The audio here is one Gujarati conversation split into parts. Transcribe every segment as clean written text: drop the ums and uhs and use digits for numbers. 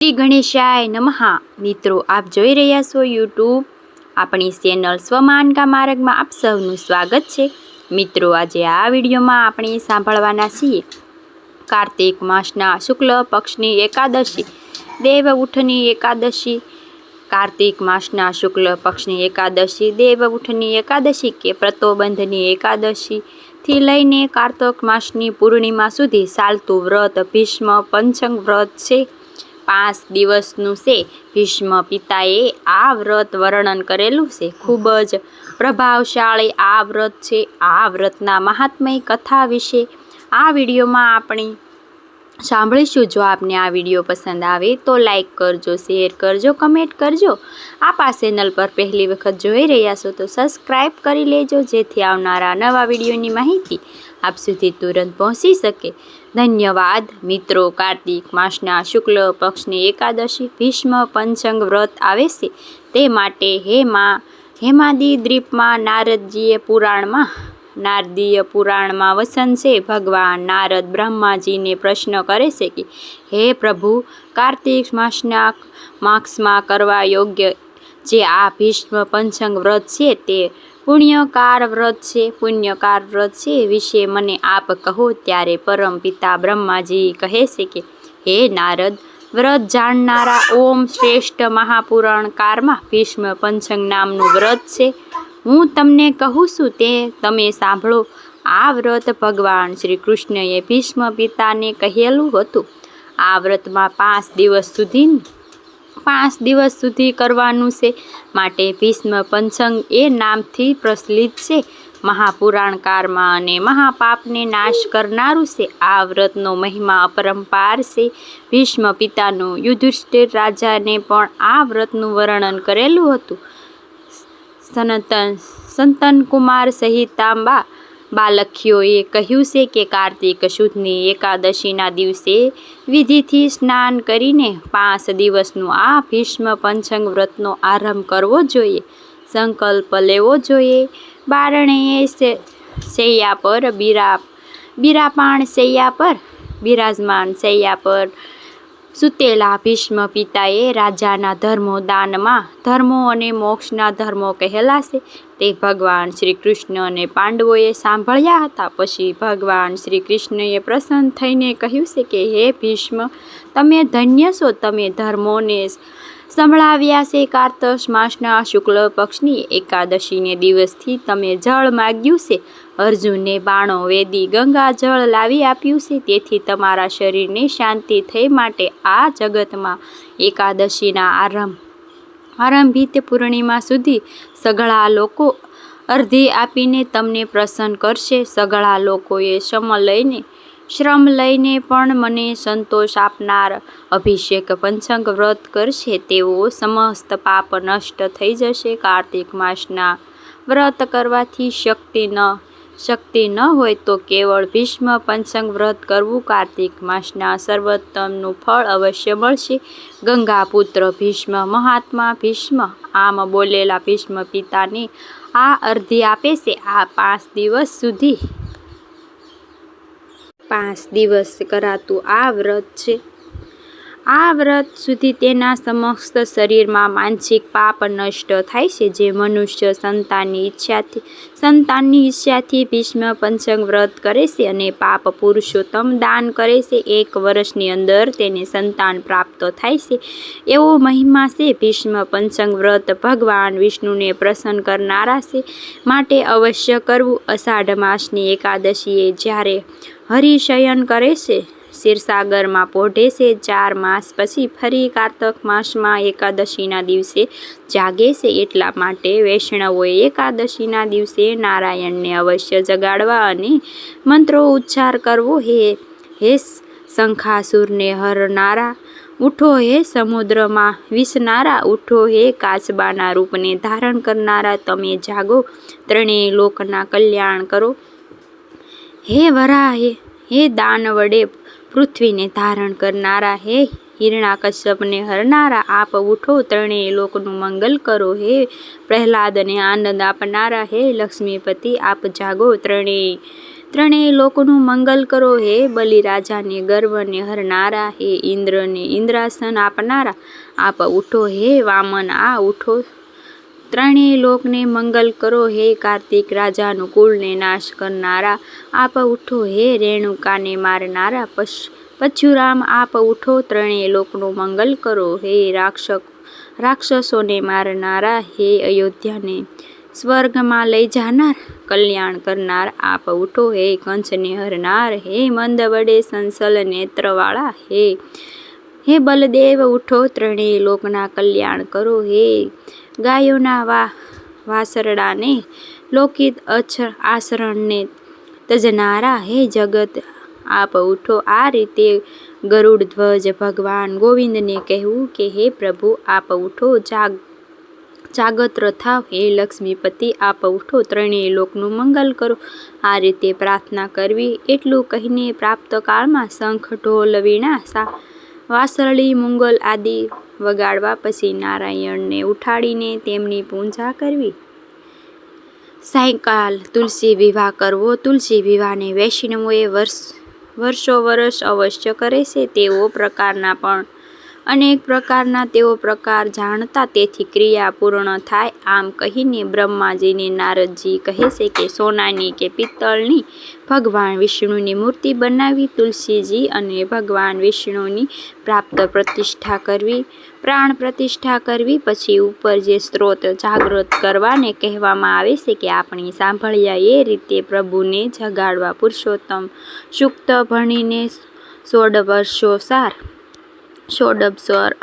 શ્રી ગણેશાય નમઃ। મિત્રો, આપ જોઈ રહ્યા છો યુટ્યુબ આપણી ચેનલ સ્વમાનકા માર્ગમાં આપ સૌનું સ્વાગત છે। મિત્રો, આજે આ વિડીયોમાં આપણે સાંભળવાના છીએ કાર્તિક માસના શુક્લ પક્ષની એકાદશી, દેવ ઉઠની એકાદશી। કાર્તિક માસના શુક્લ પક્ષની એકાદશી દેવ ઉઠની એકાદશી કે પ્રતોબંધની એકાદશીથી લઈને કાર્તક માસની પૂર્ણિમા સુધી ચાલતું વ્રત ભીષ્મ પંચંગ વ્રત છે। 5 દિવસનું છે। ભીષ્મ પિતાએ આ વ્રત વર્ણન કરેલું છે। ખૂબ જ પ્રભાવશાળી આ વ્રત છે। આ વ્રતના મહાત્મય કથા વિશે આ વિડીયોમાં આપણે સાંભળીશું। જો આપને આ વિડીયો પસંદ આવે તો લાઈક કરજો, શેર કરજો, કમેન્ટ કરજો। આપ આ ચેનલ પર પહેલી વખત જોઈ રહ્યા છો તો સબસ્ક્રાઈબ કરી લેજો, જેથી આવનારા નવા વિડીયોની માહિતી આપ સુધી તુરંત પહોંચી શકે। ધન્યવાદ મિત્રો। કાર્તિક માસના શુક્લ પક્ષની એકાદશી ભીષ્મ પંચંગ વ્રત આવે છે, તે માટે હેમાદી દ્વીપમાં નારદીય પુરાણમાં વચન છે। ભગવાન નારદ બ્રહ્માજીને પ્રશ્ન કરે છે કે હે પ્રભુ, કાર્તિક માસમાં કરવા યોગ્ય જે આ ભીષ્મ પંચંગ વ્રત છે તે પુણ્યકાર વ્રત છે વિશે મને આપ કહો। ત્યારે પરમ પિતા બ્રહ્માજી કહે છે કે હે નારદ, વ્રત જાણનારા ઓમ શ્રેષ્ઠ મહાપુરાણકારમાં ભીષ્મ પંચંગ નામનું વ્રત છે। હું તમને કહું છું તે તમે સાંભળો। આ વ્રત ભગવાન શ્રી કૃષ્ણએ ભીષ્મ પિતાને કહેલું હતું। આ વ્રતમાં 5 દિવસ સુધી કરવાનું છે, માટે ભીષ્મ પંચંગ એ નામથી પ્રચલિત છે। મહાપુરાણકારમાં અને મહાપાપને નાશ કરનારું છે। આ વ્રતનો મહિમા અપરંપાર છે। ભીષ્મ પિતાનું યુધિષ્ઠિર રાજાને પણ આ વ્રતનું વર્ણન કરેલું હતું। સંતનકુમાર સહિત બાલખીઓએ કહ્યું છે કે કાર્તિક શુદ્ધની એકાદશીના દિવસે વિધિથી સ્નાન કરીને 5 દિવસનું આ ભીષ્મ પંચંગ વ્રતનો આરંભ કરવો જોઈએ। સંકલ્પ લેવો જોઈએ। બારણેય શૈયા પર બિરાજમાન શૈયા પર સૂતેલા ભીષ્મ પિતાએ રાજાના ધર્મો અને મોક્ષના ધર્મો કહેલા છે તે ભગવાન શ્રી કૃષ્ણ અને પાંડવોએ સાંભળ્યા હતા। પછી ભગવાન શ્રી કૃષ્ણએ પ્રસન્ન થઈને કહ્યું છે કે હે ભીષ્મ, તમે ધન્ય છો, તમે ધર્મોને સંભળાવ્યા છે। કાર્તક માસના શુક્લ પક્ષની એકાદશીને દિવસથી તમે જળ માગ્યું છે। અર્જુનને બાણો વેદી ગંગા જળ લાવી આપ્યું છે, તેથી તમારા શરીરને શાંતિ થઈ। માટે આ જગતમાં એકાદશીના આરંભિત પૂર્ણિમા સુધી સઘળા લોકો અર્ઘ્ય આપીને તમને પ્રસન્ન કરશે। સઘળા લોકોએ શ્રમ લઈને પણ મને સંતોષ આપનાર અભિષેક પંચંગ વ્રત કરશે, તેઓ સમસ્ત પાપ નષ્ટ થઈ જશે। કાર્તિક માસના વ્રત કરવાથી શક્તિ ન હોય તો કેવળ ભીષ્મ પંચંગ વ્રત કરવું। કાર્તિક માસના સર્વોત્તમનું ફળ અવશ્ય મળશે। ગંગાપુત્ર ભીષ્મ, મહાત્મા ભીષ્મ, આમ બોલેલા ભીષ્મ પિતાને આ અર્ઘ્ય આપે છે। આ 5 દિવસ કરાતું આ વ્રત છે। આ વ્રત સુધી તેના સમસ્ત શરીરમાં માનસિક પાપ નષ્ટ થાય છે। જે મનુષ્ય સંતાનની ઈચ્છાથી ભીષ્મ પંચંગ વ્રત કરે છે અને પાપ પુરુષોત્તમ દાન કરે છે, 1 વર્ષની અંદર તેને સંતાન પ્રાપ્ત થાય છે, એવો મહિમા છે। ભીષ્મ પંચંગ વ્રત ભગવાન વિષ્ણુને પ્રસન્ન કરનારા છે, માટે અવશ્ય કરવું। અષાઢ માસની એકાદશીએ જ્યારે હરિશયન કરે છે, ક્ષીરસાગરમાં પોઢે છે, 4 માસ પછી ફરી કાર્તક માસમાં એકાદશીના દિવસે જાગે છે। એટલા માટે વૈષ્ણવોએ એકાદશીના દિવસે નારાયણને અવશ્ય જગાડવા અને મંત્રો ઉચ્ચાર કરવો। હે શંખાસુરને હરનારા, ઉઠો। હે સમુદ્રમાં વિસનારા, ઉઠો। હે કાચબાના રૂપને ધારણ કરનારા, તમે જાગો, ત્રણેય લોકના કલ્યાણ કરો। હે વરાહ, હે દાન વડે પૃથ્વીને ધારણ કરનારા, હે હિરણાકશ્યપને હરનારા, આપ ઉઠો, ત્રણેય લોકનું મંગલ કરો। હે પ્રહલાદને આનંદ આપનારા, હે લક્ષ્મીપતિ, આપ જાગો, ત્રણેય ત્રણેય લોકનું મંગલ કરો હે બલિરાજાને ગર્વને હરનારા, હે ઇન્દ્રને ઇન્દ્રાસન આપનારા, આપ ઉઠો હે વામન આ ઉઠો. ત્રણેય લોકને મંગલ કરો હે કાર્તિક રાજાનું કુળને નાશ કરનારા, આપ ઉઠો હે રેણુકાને મારનારા, પરશુરામ આપ ઉઠો. ત્રણેય લોકનું મંગલ કરો હે રાક્ષસોને મારનારા, હે અયોધ્યાને સ્વર્ગમાં લઈ જાનાર, કલ્યાણ કરનાર, આપ ઉઠો હે કંસને હરનાર, હે મંદ વડે સંસલ નેત્રવાળા, હે બલદેવ ઉઠો. ત્રણેય લોકના કલ્યાણ કરો હે ગાયોના વાસરડાને લોકિત આચરણને તજનારા, હે જગત આપ ઉઠો. આ રીતે ગરુડ ધ્વજ ભગવાન ગોવિંદને કહેવું કે હે પ્રભુ આપ ઉઠો, જાગૃત થાવ, હે લક્ષ્મીપતિ આપ ઉઠો, ત્રણેય લોકનું મંગલ કરો. આ રીતે પ્રાર્થના કરવી. એટલું કહીને પ્રાપ્ત કાળમાં શંખ ઢોલ વીણા વાંસળી મુંગલ આદિ વગાડવા, પછી નારાયણને ઉઠાડીને તેમની પૂજા કરવી. સાયંકાલ તુલસી વિવાહ કરવો. તુલસી વિવાહને વૈષ્ણવોએ વર્ષોવર્ષ અવશ્ય કરે છે. તેઓ પ્રકારના પણ અનેક પ્રકારના તેઓ પ્રકાર જાણતા, તેથી ક્રિયા પૂર્ણ થાય. આમ કહીને બ્રહ્માજીને નારદજી કહે છે કે સોનાની કે પિત્તળની ભગવાન વિષ્ણુની મૂર્તિ બનાવી, તુલસીજી અને ભગવાન વિષ્ણુની પ્રતિષ્ઠા કરવી, પ્રાણ પ્રતિષ્ઠા કરવી. પછી ઉપર જે સ્ત્રોત જાગૃત કરવાને કહેવામાં આવે છે કે આપણે સાંભળ્યા એ રીતે પ્રભુને જગાડવા. પુરુષોત્તમ સૂક્ત ભણીને ષોડશોપચાર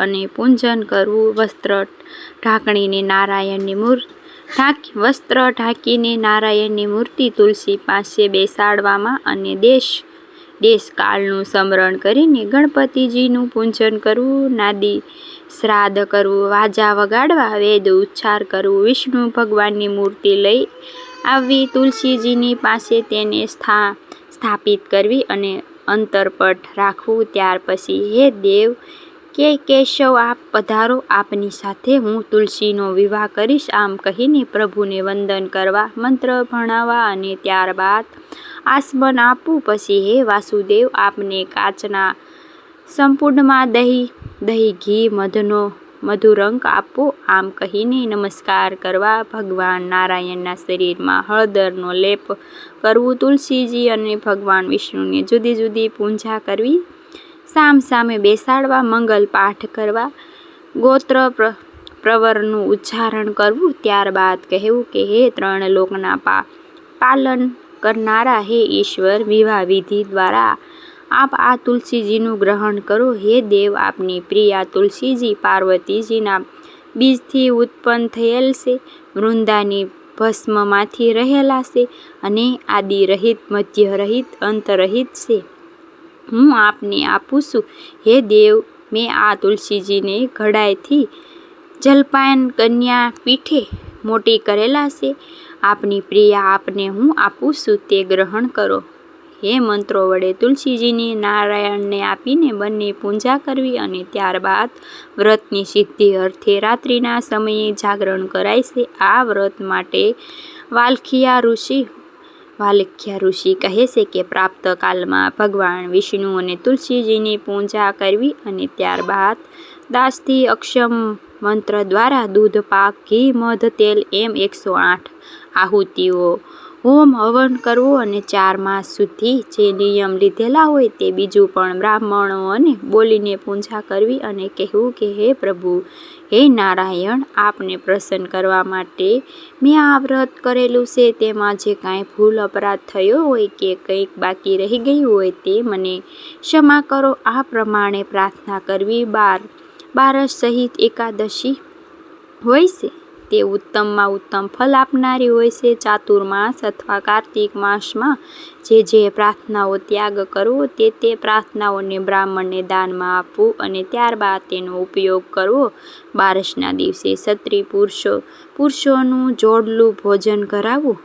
અને પૂજન કરવું. વસ્ત્ર ઢાંકીને નારાયણની મૂર્તિ તુલસી પાસે બેસાડવામાં અને દેશ કાળનું સ્મરણ કરીને ગણપતિજીનું પૂજન કરવું. નાદી શ્રાદ્ધ કરવું, વાજા વગાડવા, વેદ ઉચ્ચાર કરવું. વિષ્ણુ ભગવાનની મૂર્તિ લઈ આવવી, તુલસીજીની પાસે તેને સ્થાપિત કરવી અને અંતરપટ રાખવું. ત્યાર પછી હે દેવ કે કેશવ આપ પધારો, આપની સાથે હું તુલસીનો વિવાહ કરીશ. આમ કહીને પ્રભુને વંદન કરવા, મંત્ર ભણાવવા અને ત્યારબાદ આસમન આપવું. પછી હે વાસુદેવ આપને કાચના સંપુડમાં દહીં ઘી મધુરંગ આપવો. આમ કહીને નમસ્કાર કરવા, ભગવાન નારાયણના શરીરમાં હળદરનો લેપ કરવું. તુલસીજી અને ભગવાન વિષ્ણુની જુદી જુદી પૂજા કરવી. સામે બેસાડવા, મંગલ પાઠ કરવા, ગોત્ર પ્રવરનું ઉચ્ચારણ કરવું. ત્યારબાદ કહેવું કે હે ત્રણ લોકના પાલન કરનારા, હે ઈશ્વર વિવાહ વિધિ દ્વારા આપ આ તુલસીજીનું ગ્રહણ કરો. હે દેવ આપની પ્રિયા તુલસીજી પાર્વતીજીના બીજથી ઉત્પન્ન થયેલ છે, વૃંદાની ભસ્મમાંથી રહેલા છે અને આદિ રહિત, મધ્ય રહિત, અંત રહિત છે. હું આપને આપું છું. હે દેવ મેં આ તુલસીજીને ઘડાઈથી જલપાન કન્યા પીઠે મોટી કરેલા છે. આપની પ્રિયા આપને હું આપું છું, તે ગ્રહણ કરો. હે મંત્રો વડે તુલસીજીને નારાયણને આપીને બંને પૂજા કરવી અને ત્યારબાદ વ્રતની સિદ્ધિ અર્થે રાત્રિના સમયે જાગરણ કરાય છે. આ વ્રત માટે વાલ્ખિયા ઋષિ કહે છે કે પ્રાપ્ત કાલમાં ભગવાન વિષ્ણુ અને તુલસીજીની પૂજા કરવી અને ત્યારબાદ દાસથી અક્ષમ મંત્ર દ્વારા દૂધ, પાક, ઘી, મધ, તેલ એમ 108 આહુતિઓ હોમ હવન કરવો અને 4 માસ સુધી જે નિયમ લીધેલા હોય તે બીજું પણ બ્રાહ્મણોને બોલીને પૂજા કરવી અને કહેવું કે હે પ્રભુ, હે નારાયણ, આપને પ્રસન્ન કરવા માટે મેં આ વ્રત કરેલું છે. તેમાં જે કાંઈ ભૂલ અપરાધ થયો હોય કે કંઈક બાકી રહી ગયું હોય તે મને ક્ષમા કરો. આ પ્રમાણે પ્રાર્થના કરવી. બારસ સહિત એકાદશી હોય છે તે ઉત્તમમાં ઉત્તમ ફલ આપનારી હોય છે. ચાતુર્માસ અથવા કાર્તિક માસમાં જે પ્રાર્થનાઓ ત્યાગ કરવો તે પ્રાર્થનાઓને બ્રાહ્મણને દાનમાં આપવું અને ત્યારબાદ તેનો ઉપયોગ કરવો. બારસના દિવસે ક્ષત્રિય પુરુષોનું જોડલું ભોજન કરાવવું.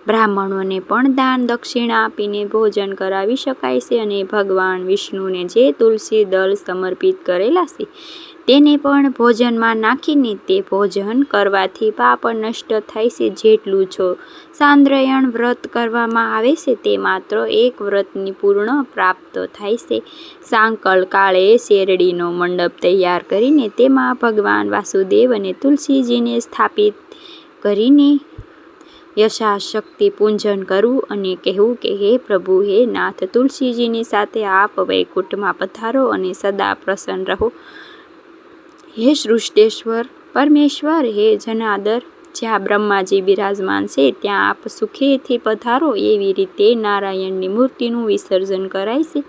બ્રાહ્મણોને પણ દાન દક્ષિણા આપીને ભોજન કરાવી શકાય છે અને ભગવાન વિષ્ણુને જે તુલસી દળ સમર્પિત કરેલા છે તેને પણ ભોજનમાં નાખીને તે ભોજન કરવાથી પાપ નષ્ટ થાય છે. જેટલું ચાંદ્રયણ વ્રત કરવામાં આવે છે તે માત્ર એક વ્રતની પૂર્ણ પ્રાપ્ત થાય છે. સાંકળ કાળે શેરડીનો મંડપ તૈયાર કરીને તેમાં ભગવાન વાસુદેવ અને તુલસીજીને સ્થાપિત કરીને યથાશક્તિ પૂજન કરવું અને કહેવું કે હે પ્રભુ, હે નાથ, તુલસીજીની સાથે આપ વૈકુંઠમાં પધારો અને સદા પ્રસન્ન રહો. હે સૃષ્ટેશ્વર પરમેશ્વર, હે જનાર્દન, જ્યાં બ્રહ્માજી બિરાજમાન છે ત્યાં આપ સુખેથી પધારો. એવી રીતે નારાયણની મૂર્તિનું વિસર્જન કરાય છે.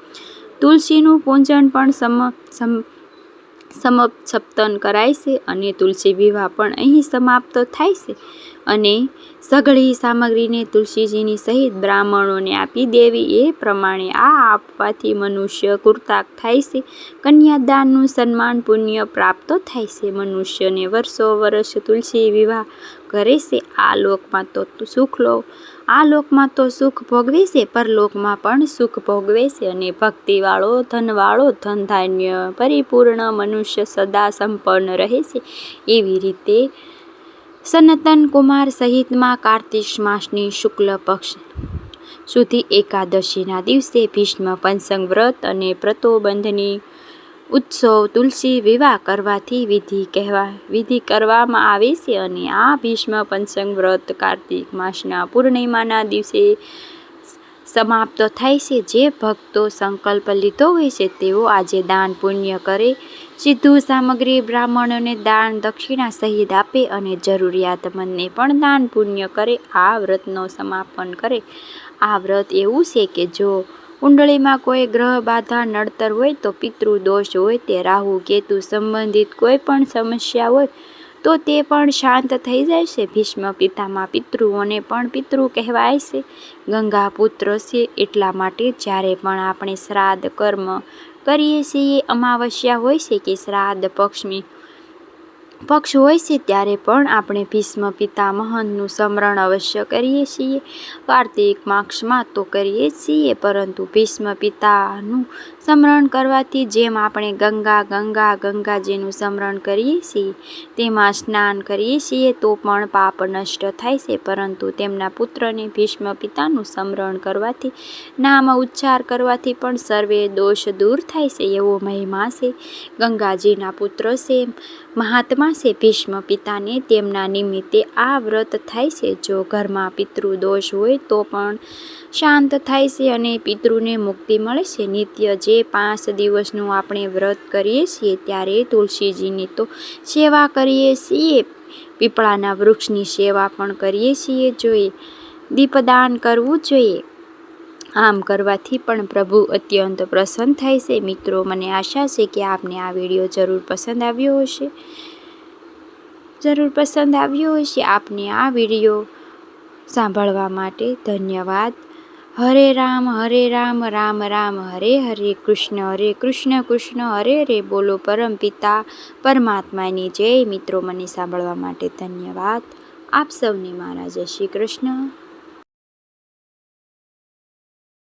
તુલસીનું પૂજન પણ સમાપ્તન કરાય છે અને તુલસી વિવાહ પણ અહીં સમાપ્ત થાય છે અને સઘળી સામગ્રીને તુલસીજીની સહિત બ્રાહ્મણોને આપી દેવી. એ પ્રમાણે આ આપવાથી મનુષ્ય કૃતાર્થ થાય છે. કન્યાદાનનું સન્માન પુણ્ય પ્રાપ્ત થાય છે. મનુષ્યને વર્ષો વર્ષ તુલસી વિવાહ કરે છે. આ લોકમાં તો સુખ ભોગવે છે, પરલોકમાં પણ સુખ ભોગવે છે અને ભક્તિવાળો, ધનવાળો, ધનધાન્ય પરિપૂર્ણ મનુષ્ય સદા સંપન્ન રહે છે. એવી રીતે સનતન કુમાર સહિતમાં કાર્તિક માસની શુક્લ પક્ષ સુધી એકાદશીના દિવસે ભીષ્મ પંચંગ વ્રત અને પ્રતોબંધની ઉત્સવ તુલસી વિવાહ કરવાથી વિધિ કરવામાં આવે છે અને આ ભીષ્મ પંચંગ વ્રત કાર્તિક માસના પૂર્ણિમાના દિવસે સમાપ્ત થાય છે. જે ભક્તો સંકલ્પ લીધો હોય છે તેઓ આજે દાન પુણ્ય કરે, સીધું સામગ્રી બ્રાહ્મણોને દાન દક્ષિણા સહિત આપે અને જરૂરિયાતમંદને પણ દાન પુણ્ય કરે. આ વ્રતનો સમાપન કરે. આ વ્રત એવું છે કે જો કુંડળીમાં કોઈ ગ્રહ બાધા નડતર હોય તો પિતૃદોષ હોય તે રાહુ કેતુ સંબંધિત કોઈ પણ સમસ્યા હોય તો તે પણ શાંત થઈ જાય છે. ભીષ્મ પિતામહ પિતૃઓને પણ પિતૃ કહેવાય છે. ગંગા પુત્ર છે. એટલા માટે જ્યારે પણ આપણે શ્રાદ્ધ કર્મ કરીએ છીએ, અમાવસ્યા હોય છે કે શ્રાદ્ધ પક્ષ હોય છે ત્યારે પણ આપણે ભીષ્મ પિતામહનું સ્મરણ અવશ્ય કરીએ છીએ. કાર્તિક માસમાં તો કરીએ જ છીએ, પરંતુ ભીષ્મ પિતાનું સ્મરણ કરવાથી જેમ આપણે ગંગાજીનું સ્મરણ કરીએ છીએ, તેમાં સ્નાન કરીએ છીએ તો પણ પાપ નષ્ટ થાય છે, પરંતુ તેમના પુત્રને ભીષ્મ પિતાનું સ્મરણ કરવાથી, નામ ઉચ્ચાર કરવાથી પણ સર્વે દોષ દૂર થાય છે. એવો મહિમા છે. ગંગાજીના પુત્ર છે, મહાત્મા છે ભીષ્મ પિતાને, તેમના નિમિત્તે આ વ્રત થાય છે. જો ઘરમાં પિતૃદોષ હોય તો પણ શાંત થાય છે અને પિતૃને મુક્તિ મળે છે. નિત્ય જે 5 દિવસનું આપણે વ્રત કરીએ છીએ ત્યારે તુલસીજીની તો સેવા કરીએ છીએ, પીપળાના વૃક્ષની સેવા પણ કરીએ છીએ. જોઈએ દીપદાન કરવું જોઈએ. આમ કરવાથી પણ પ્રભુ અત્યંત પ્રસન્ન થાય છે. મિત્રો, મને આશા છે કે આપને આ વિડીયો જરૂર પસંદ આવ્યો હશે. આપને આ વિડીયો સાંભળવા માટે ધન્યવાદ. હરે રામ, રામ રામ, હરે હરે, કૃષ્ણ કૃષ્ણ, હરે હરે. બોલો પરમપિતા પરમાત્માની જય. મિત્રો, મને સાંભળવા માટે ધન્યવાદ. આપ સૌને મારા જય શ્રી કૃષ્ણ.